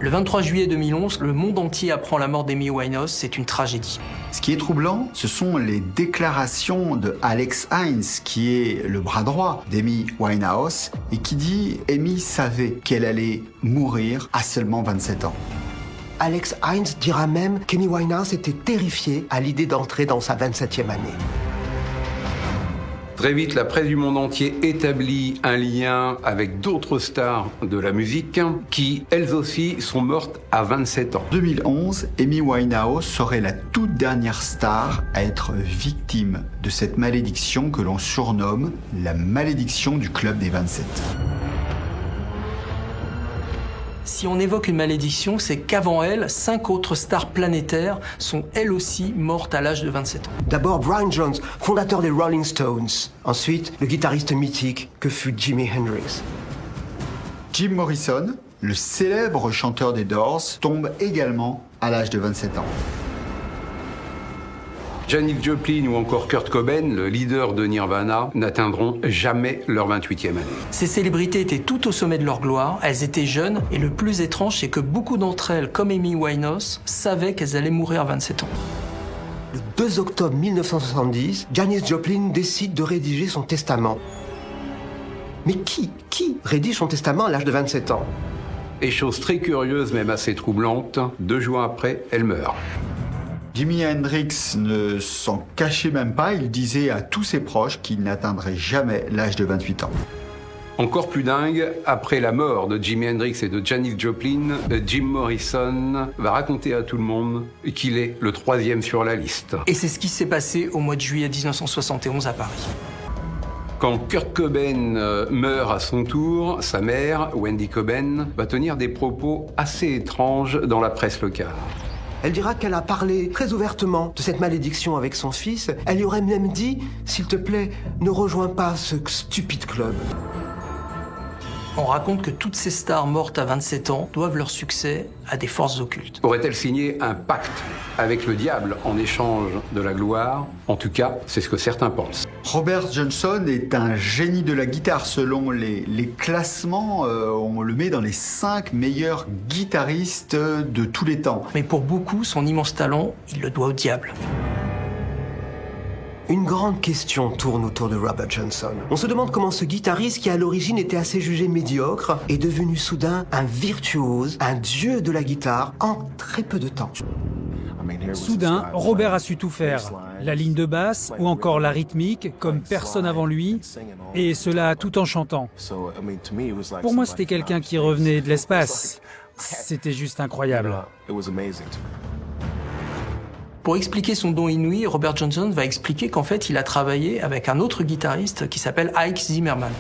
Le 23 juillet 2011, le monde entier apprend la mort d'Amy Winehouse. C'est une tragédie. Ce qui est troublant, ce sont les déclarations de Alex Hines, qui est le bras droit d'Amy Winehouse, et qui dit « Amy savait qu'elle allait mourir à seulement 27 ans ». Alex Hines dira même qu'Amy Winehouse était terrifiée à l'idée d'entrer dans sa 27e année. Très vite, la presse du monde entier établit un lien avec d'autres stars de la musique qui, elles aussi, sont mortes à 27 ans. En 2011, Amy Winehouse serait la toute dernière star à être victime de cette malédiction que l'on surnomme la malédiction du club des 27. Si on évoque une malédiction, c'est qu'avant elle, 5 autres stars planétaires sont elles aussi mortes à l'âge de 27 ans. D'abord Brian Jones, fondateur des Rolling Stones. Ensuite, le guitariste mythique que fut Jimi Hendrix. Jim Morrison, le célèbre chanteur des Doors, tombe également à l'âge de 27 ans. Janis Joplin ou encore Kurt Cobain, le leader de Nirvana, n'atteindront jamais leur 28e année. Ces célébrités étaient tout au sommet de leur gloire, elles étaient jeunes, et le plus étrange, c'est que beaucoup d'entre elles, comme Amy Winehouse, savaient qu'elles allaient mourir à 27 ans. Le 2 octobre 1970, Janis Joplin décide de rédiger son testament. Mais qui rédige son testament à l'âge de 27 ans? Et chose très curieuse, même assez troublante, 2 jours après, elle meurt. Jimi Hendrix ne s'en cachait même pas, il disait à tous ses proches qu'il n'atteindrait jamais l'âge de 28 ans. Encore plus dingue, après la mort de Jimi Hendrix et de Janis Joplin, Jim Morrison va raconter à tout le monde qu'il est le 3e sur la liste. Et c'est ce qui s'est passé au mois de juillet 1971 à Paris. Quand Kurt Cobain meurt à son tour, sa mère, Wendy Cobain, va tenir des propos assez étranges dans la presse locale. Elle dira qu'elle a parlé très ouvertement de cette malédiction avec son fils. Elle lui aurait même dit « S'il te plaît, ne rejoins pas ce stupide club ». On raconte que toutes ces stars mortes à 27 ans doivent leur succès à des forces occultes. Aurait-elle signé un pacte avec le diable en échange de la gloire? En tout cas, c'est ce que certains pensent. Robert Johnson est un génie de la guitare. Selon les classements, on le met dans les 5 meilleurs guitaristes de tous les temps. Mais pour beaucoup, son immense talent, il le doit au diable. Une grande question tourne autour de Robert Johnson. On se demande comment ce guitariste, qui à l'origine était assez jugé médiocre, est devenu soudain un virtuose, un dieu de la guitare en très peu de temps. Soudain, Robert a su tout faire. La ligne de basse ou encore la rythmique comme personne avant lui, et cela tout en chantant. Pour moi, c'était quelqu'un qui revenait de l'espace. C'était juste incroyable. Pour expliquer son don inouï, Robert Johnson va expliquer qu'en fait, il a travaillé avec un autre guitariste qui s'appelle Ike Zimmerman.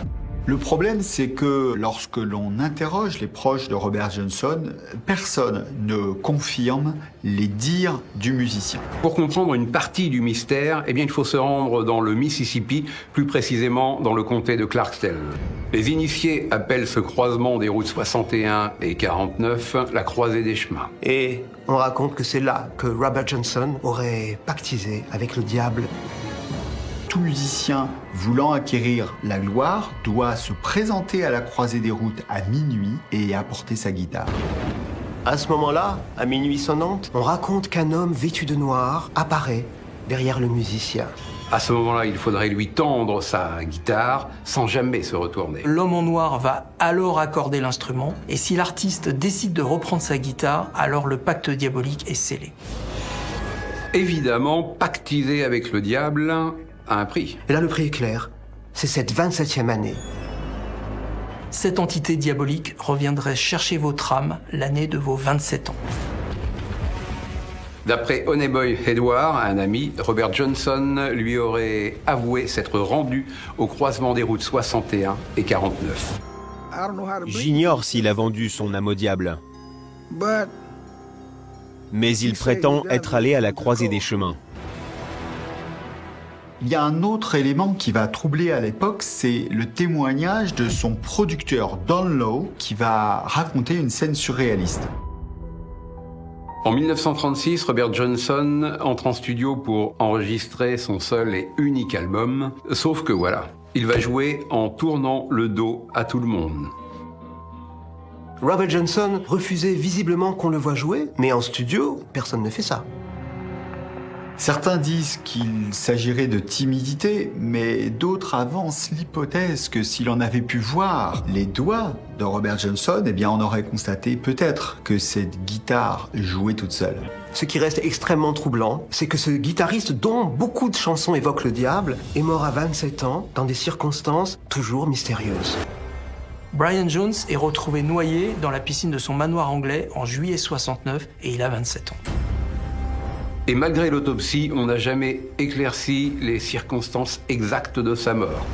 Le problème, c'est que lorsque l'on interroge les proches de Robert Johnson, personne ne confirme les dires du musicien. Pour comprendre une partie du mystère, il faut se rendre dans le Mississippi, plus précisément dans le comté de Clarksdale. Les initiés appellent ce croisement des routes 61 et 49 la croisée des chemins. Et on raconte que c'est là que Robert Johnson aurait pactisé avec le diable. Tout musicien voulant acquérir la gloire doit se présenter à la croisée des routes à minuit et apporter sa guitare. À ce moment-là, à minuit sonnante, on raconte qu'un homme vêtu de noir apparaît derrière le musicien. À ce moment-là, il faudrait lui tendre sa guitare sans jamais se retourner. L'homme en noir va alors accorder l'instrument, et si l'artiste décide de reprendre sa guitare, alors le pacte diabolique est scellé. Évidemment, pactiser avec le diable a un prix. Et là, le prix est clair. C'est cette 27e année. Cette entité diabolique reviendrait chercher votre âme l'année de vos 27 ans. D'après Honeyboy Edward, un ami, Robert Johnson lui aurait avoué s'être rendu au croisement des routes 61 et 49. J'ignore s'il a vendu son âme au diable. Mais il prétend être allé à la croisée des chemins. Il y a un autre élément qui va troubler à l'époque, c'est le témoignage de son producteur Don Lowe qui va raconter une scène surréaliste. En 1936, Robert Johnson entre en studio pour enregistrer son seul et unique album, sauf que voilà, il va jouer en tournant le dos à tout le monde. Robert Johnson refusait visiblement qu'on le voie jouer, mais en studio, personne ne fait ça. Certains disent qu'il s'agirait de timidité, mais d'autres avancent l'hypothèse que si l'on avait pu voir les doigts de Robert Johnson, eh bien on aurait constaté peut-être que cette guitare jouait toute seule. Ce qui reste extrêmement troublant, c'est que ce guitariste dont beaucoup de chansons évoquent le diable est mort à 27 ans dans des circonstances toujours mystérieuses. Brian Jones est retrouvé noyé dans la piscine de son manoir anglais en juillet 69 et il a 27 ans. Et malgré l'autopsie, on n'a jamais éclairci les circonstances exactes de sa mort.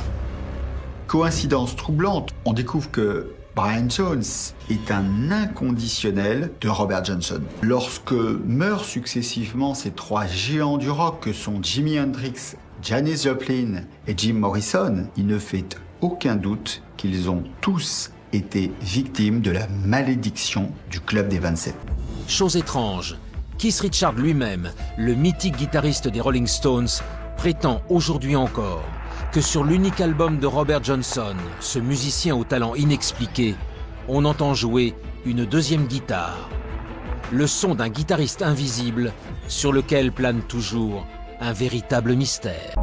Coïncidence troublante, on découvre que Brian Jones est un inconditionnel de Robert Johnson. Lorsque meurent successivement ces trois géants du rock que sont Jimi Hendrix, Janis Joplin et Jim Morrison, il ne fait aucun doute qu'ils ont tous été victimes de la malédiction du Club des 27. Chose étrange, Keith Richards lui-même, le mythique guitariste des Rolling Stones, prétend aujourd'hui encore que sur l'unique album de Robert Johnson, ce musicien au talent inexpliqué, on entend jouer une deuxième guitare. Le son d'un guitariste invisible sur lequel plane toujours un véritable mystère.